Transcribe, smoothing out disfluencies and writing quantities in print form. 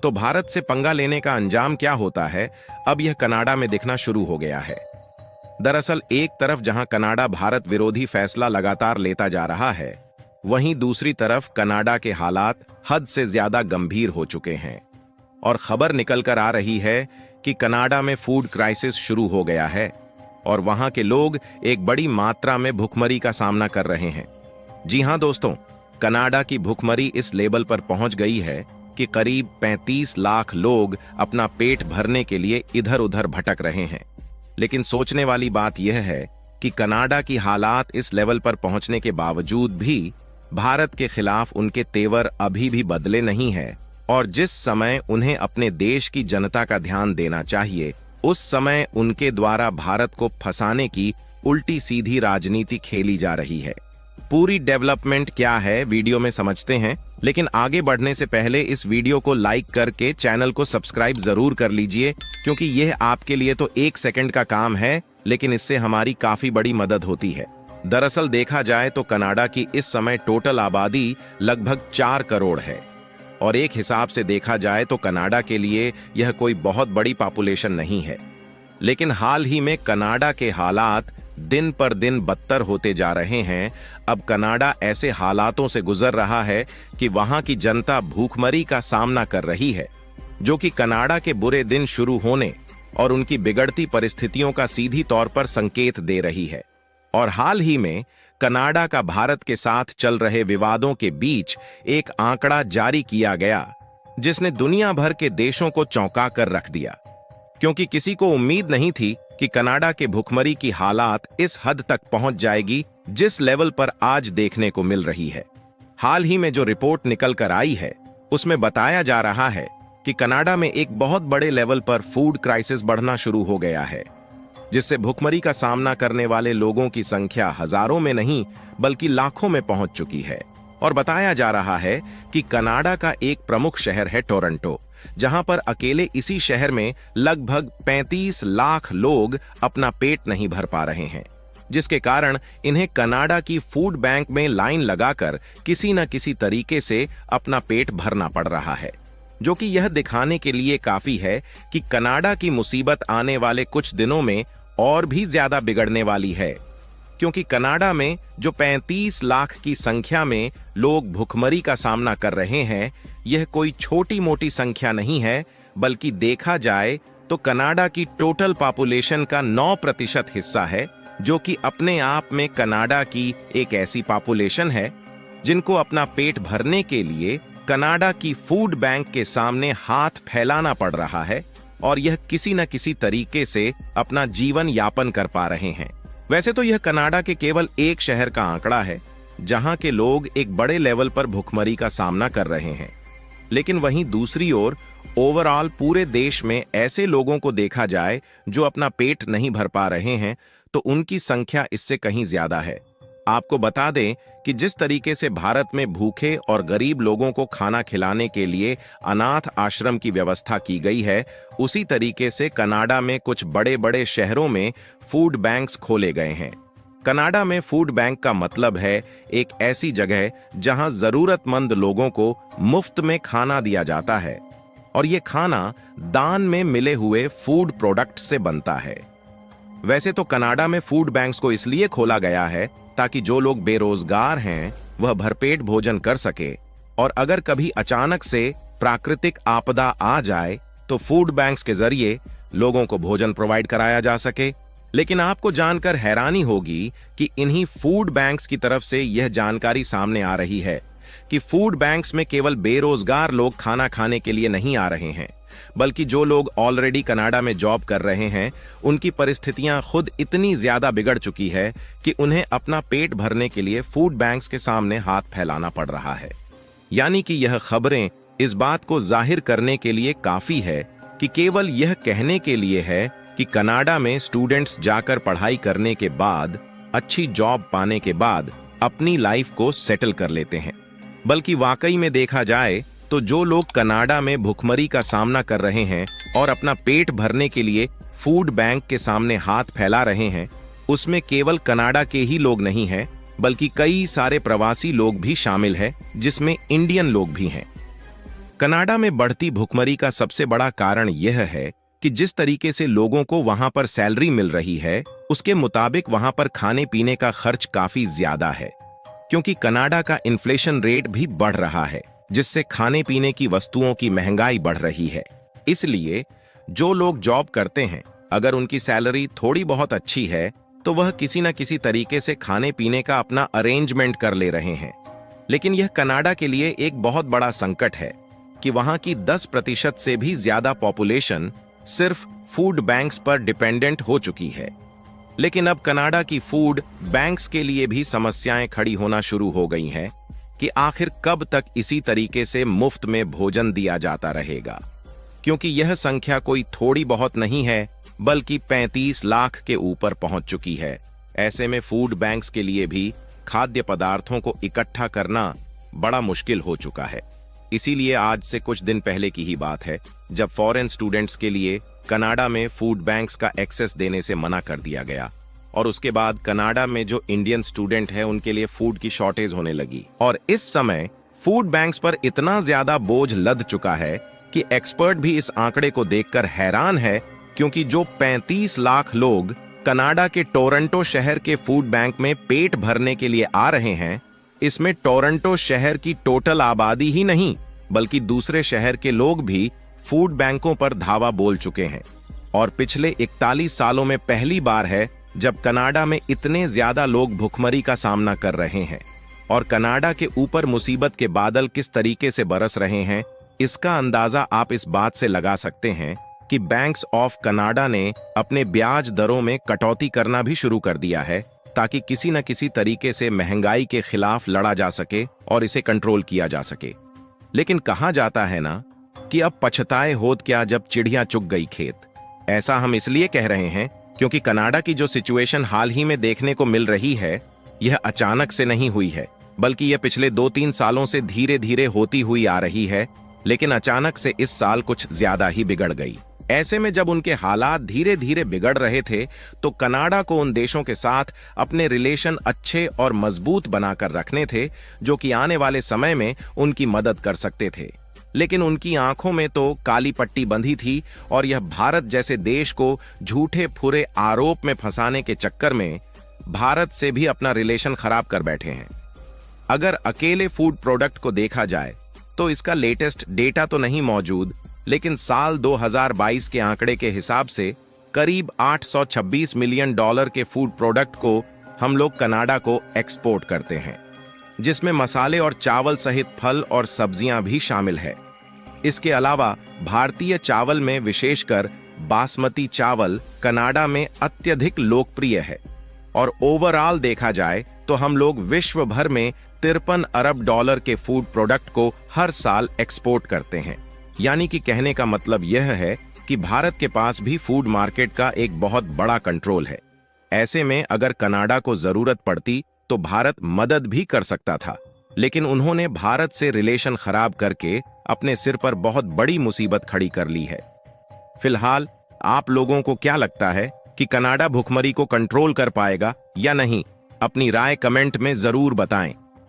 तो भारत से पंगा लेने का अंजाम क्या होता है, अब यह कनाडा में दिखना शुरू हो गया है। दरअसल एक तरफ जहां कनाडा भारत विरोधी फैसला लगातार लेता जा रहा है, वहीं दूसरी तरफ कनाडा के हालात हद से ज्यादा गंभीर हो चुके हैं और खबर निकलकर आ रही है कि कनाडा में फूड क्राइसिस शुरू हो गया है और वहां के लोग एक बड़ी मात्रा में भुखमरी का सामना कर रहे हैं। जी हां दोस्तों, कनाडा की भुखमरी इस लेवल पर पहुंच गई है कि करीब 35 लाख लोग अपना पेट भरने के लिए इधर उधर भटक रहे हैं। लेकिन सोचने वाली बात यह है कि कनाडा की हालात इस लेवल पर पहुंचने के बावजूद भी भारत के खिलाफ उनके तेवर अभी भी बदले नहीं है और जिस समय उन्हें अपने देश की जनता का ध्यान देना चाहिए, उस समय उनके द्वारा भारत को फंसाने की उल्टी सीधी राजनीति खेली जा रही है। पूरी डेवलपमेंट क्या है वीडियो में समझते हैं, लेकिन आगे बढ़ने से पहले इस वीडियो को लाइक करके चैनल को सब्सक्राइब जरूर कर लीजिए, क्योंकि यह आपके लिए तो 1 सेकंड का काम है, लेकिन इससे हमारी काफी बड़ी मदद होती है। दरअसल देखा जाए तो कनाडा की इस समय टोटल आबादी लगभग 4 करोड़ है और एक हिसाब से देखा जाए तो कनाडा के लिए यह कोई बहुत बड़ी पॉपुलेशन नहीं है। लेकिन हाल ही में कनाडा के हालात दिन पर दिन बदतर होते जा रहे हैं। अब कनाडा ऐसे हालातों से गुजर रहा है कि वहां की जनता भूखमरी का सामना कर रही है, जो कि कनाडा के बुरे दिन शुरू होने और उनकी बिगड़ती परिस्थितियों का सीधी तौर पर संकेत दे रही है। और हाल ही में कनाडा का भारत के साथ चल रहे विवादों के बीच एक आंकड़ा जारी किया गया, जिसने दुनिया भर के देशों को चौंका कर रख दिया, क्योंकि किसी को उम्मीद नहीं थी कि कनाडा के भुखमरी की हालात इस हद तक पहुंच जाएगी जिस लेवल पर आज देखने को मिल रही है। हाल ही में जो रिपोर्ट निकल कर आई है, उसमें बताया जा रहा है कि कनाडा में एक बहुत बड़े लेवल पर फूड क्राइसिस बढ़ना शुरू हो गया है, जिससे भुखमरी का सामना करने वाले लोगों की संख्या हजारों में नहीं बल्कि लाखों में पहुंच चुकी है। और बताया जा रहा है कि कनाडा का एक प्रमुख शहर है टोरंटो, जहां पर अकेले इसी शहर में लगभग 35 लाख लोग अपना पेट नहीं भर पा रहे हैं, जिसके कारण इन्हें कनाडा की फूड बैंक में लाइन लगाकर किसी न किसी तरीके से अपना पेट भरना पड़ रहा है, जो कि यह दिखाने के लिए काफी है कि कनाडा की मुसीबत आने वाले कुछ दिनों में और भी ज्यादा बिगड़ने वाली है, क्योंकि कनाडा में जो 35 लाख की संख्या में लोग भुखमरी का सामना कर रहे हैं, यह कोई छोटी मोटी संख्या नहीं है, बल्कि देखा जाए तो कनाडा की टोटल पॉपुलेशन का 9% हिस्सा है, जो कि अपने आप में कनाडा की एक ऐसी पॉपुलेशन है जिनको अपना पेट भरने के लिए कनाडा की फूड बैंक के सामने हाथ फैलाना पड़ रहा है और यह किसी न किसी तरीके से अपना जीवन यापन कर पा रहे हैं। वैसे तो यह कनाडा के केवल एक शहर का आंकड़ा है जहां के लोग एक बड़े लेवल पर भुखमरी का सामना कर रहे हैं, लेकिन वहीं दूसरी ओर ओवरऑल पूरे देश में ऐसे लोगों को देखा जाए जो अपना पेट नहीं भर पा रहे हैं, तो उनकी संख्या इससे कहीं ज्यादा है। आपको बता दें कि जिस तरीके से भारत में भूखे और गरीब लोगों को खाना खिलाने के लिए अनाथ आश्रम की व्यवस्था की गई है, उसी तरीके से कनाडा में कुछ बड़े बड़े शहरों में फूड बैंक्स खोले गए हैं। कनाडा में फूड बैंक का मतलब है एक ऐसी जगह जहां जरूरतमंद लोगों को मुफ्त में खाना दिया जाता है और ये खाना दान में मिले हुए फूड प्रोडक्ट से बनता है। वैसे तो कनाडा में फूड बैंक्स को इसलिए खोला गया है ताकि जो लोग बेरोजगार हैं वह भरपेट भोजन कर सके, और अगर कभी अचानक से प्राकृतिक आपदा आ जाए तो फूड बैंक्स के जरिए लोगों को भोजन प्रोवाइड कराया जा सके। लेकिन आपको जानकर हैरानी होगी कि इन्हीं फूड बैंक्स की तरफ से यह जानकारी सामने आ रही है कि फूड बैंक्स में केवल बेरोजगार लोग खाना खाने के लिए नहीं आ रहे हैं, बल्कि जो लोग ऑलरेडी कनाडा में जॉब कर रहे हैं, उनकी परिस्थितियां खुद इतनी ज्यादा बिगड़ चुकी है कि उन्हें अपना पेट भरने के लिए फूड बैंक्स के सामने हाथ फैलाना पड़ रहा है। यानी कि यह खबरें इस बात को जाहिर करने के लिए काफी है कि केवल यह कहने के लिए है कि कनाडा में स्टूडेंट्स जाकर पढ़ाई करने के बाद, अच्छी जॉब पाने के बाद अपनी लाइफ को सेटल कर लेते हैं, बल्कि वाकई में देखा जाए तो जो लोग कनाडा में भुखमरी का सामना कर रहे हैं और अपना पेट भरने के लिए फूड बैंक के सामने हाथ फैला रहे हैं, उसमें केवल कनाडा के ही लोग नहीं हैं, बल्कि कई सारे प्रवासी लोग भी शामिल हैं, जिसमें इंडियन लोग भी हैं। कनाडा में बढ़ती भुखमरी का सबसे बड़ा कारण यह है कि जिस तरीके से लोगों को वहां पर सैलरी मिल रही है, उसके मुताबिक वहां पर खाने पीने का खर्च काफी ज्यादा है, क्योंकि कनाडा का इन्फ्लेशन रेट भी बढ़ रहा है, जिससे खाने पीने की वस्तुओं की महंगाई बढ़ रही है। इसलिए जो लोग जॉब करते हैं, अगर उनकी सैलरी थोड़ी बहुत अच्छी है, तो वह किसी न किसी तरीके से खाने पीने का अपना अरेंजमेंट कर ले रहे हैं। लेकिन यह कनाडा के लिए एक बहुत बड़ा संकट है कि वहां की 10% से भी ज्यादा पॉपुलेशन सिर्फ फूड बैंक्स पर डिपेंडेंट हो चुकी है। लेकिन अब कनाडा की फूड बैंक्स के लिए भी समस्याएं खड़ी होना शुरू हो गई हैं कि आखिर कब तक इसी तरीके से मुफ्त में भोजन दिया जाता रहेगा, क्योंकि यह संख्या कोई थोड़ी बहुत नहीं है, बल्कि 35 लाख के ऊपर पहुंच चुकी है। ऐसे में फूड बैंक्स के लिए भी खाद्य पदार्थों को इकट्ठा करना बड़ा मुश्किल हो चुका है। इसीलिए आज से कुछ दिन पहले की ही बात है जब फॉरेन स्टूडेंट्स के लिए कनाडा में फूड बैंक्स का एक्सेस देने से मना कर दिया गया, और उसके बाद कनाडा में जो इंडियन स्टूडेंट है उनके लिए फूड की शॉर्टेज होने लगी। और इस समय फूड बैंक्स पर इतना ज्यादा बोझ लद चुका है कि एक्सपर्ट भी इस आंकड़े को देखकर हैरान है, क्योंकि जो 35 लाख लोग कनाडा के टोरंटो शहर के फूड बैंक में पेट भरने के लिए आ रहे हैं, इसमें टोरंटो शहर की टोटल आबादी ही नहीं, बल्कि दूसरे शहर के लोग भी फूड बैंकों पर धावा बोल चुके हैं। और पिछले 41 सालों में पहली बार है जब कनाडा में इतने ज्यादा लोग भुखमरी का सामना कर रहे हैं। और कनाडा के ऊपर मुसीबत के बादल किस तरीके से बरस रहे हैं, इसका अंदाजा आप इस बात से लगा सकते हैं कि बैंक्स ऑफ कनाडा ने अपने ब्याज दरों में कटौती करना भी शुरू कर दिया है, ताकि किसी न किसी तरीके से महंगाई के खिलाफ लड़ा जा सके और इसे कंट्रोल किया जा सके। लेकिन कहा जाता है ना कि अब पछताए होत क्या जब चिड़िया चुग गई खेत। ऐसा हम इसलिए कह रहे हैं क्योंकि कनाडा की जो सिचुएशन हाल ही में देखने को मिल रही है, यह अचानक से नहीं हुई है, बल्कि यह पिछले 2-3 सालों से धीरे धीरे होती हुई आ रही है। लेकिन अचानक से इस साल कुछ ज्यादा ही बिगड़ गई। ऐसे में जब उनके हालात धीरे धीरे बिगड़ रहे थे, तो कनाडा को उन देशों के साथ अपने रिलेशन अच्छे और मजबूत बनाकर रखने थे, जो कि आने वाले समय में उनकी मदद कर सकते थे। लेकिन उनकी आंखों में तो काली पट्टी बंधी थी, और यह भारत जैसे देश को झूठे फुरे आरोप में फंसाने के चक्कर में भारत से भी अपना रिलेशन खराब कर बैठे हैं। अगर अकेले फूड प्रोडक्ट को देखा जाए तो इसका लेटेस्ट डेटा तो नहीं मौजूद, लेकिन साल 2022 के आंकड़े के हिसाब से करीब $826 मिलियन के फूड प्रोडक्ट को हम लोग कनाडा को एक्सपोर्ट करते हैं, जिसमें मसाले और चावल सहित फल और सब्जियां भी शामिल है। इसके अलावा भारतीय चावल में विशेषकर बासमती चावल कनाडा में अत्यधिक लोकप्रिय है, और ओवरऑल देखा जाए तो हम लोग विश्व भर में $53 अरब के फूड प्रोडक्ट को हर साल एक्सपोर्ट करते हैं। यानी कि कहने का मतलब यह है कि भारत के पास भी फूड मार्केट का एक बहुत बड़ा कंट्रोल है। ऐसे में अगर कनाडा को जरूरत पड़ती तो भारत मदद भी कर सकता था, लेकिन उन्होंने भारत से रिलेशन खराब करके अपने सिर पर बहुत बड़ी मुसीबत खड़ी कर ली है। फिलहाल आप लोगों को क्या लगता है कि कनाडा भुखमरी को कंट्रोल कर पाएगा या नहीं? अपनी राय कमेंट में जरूर बताएं।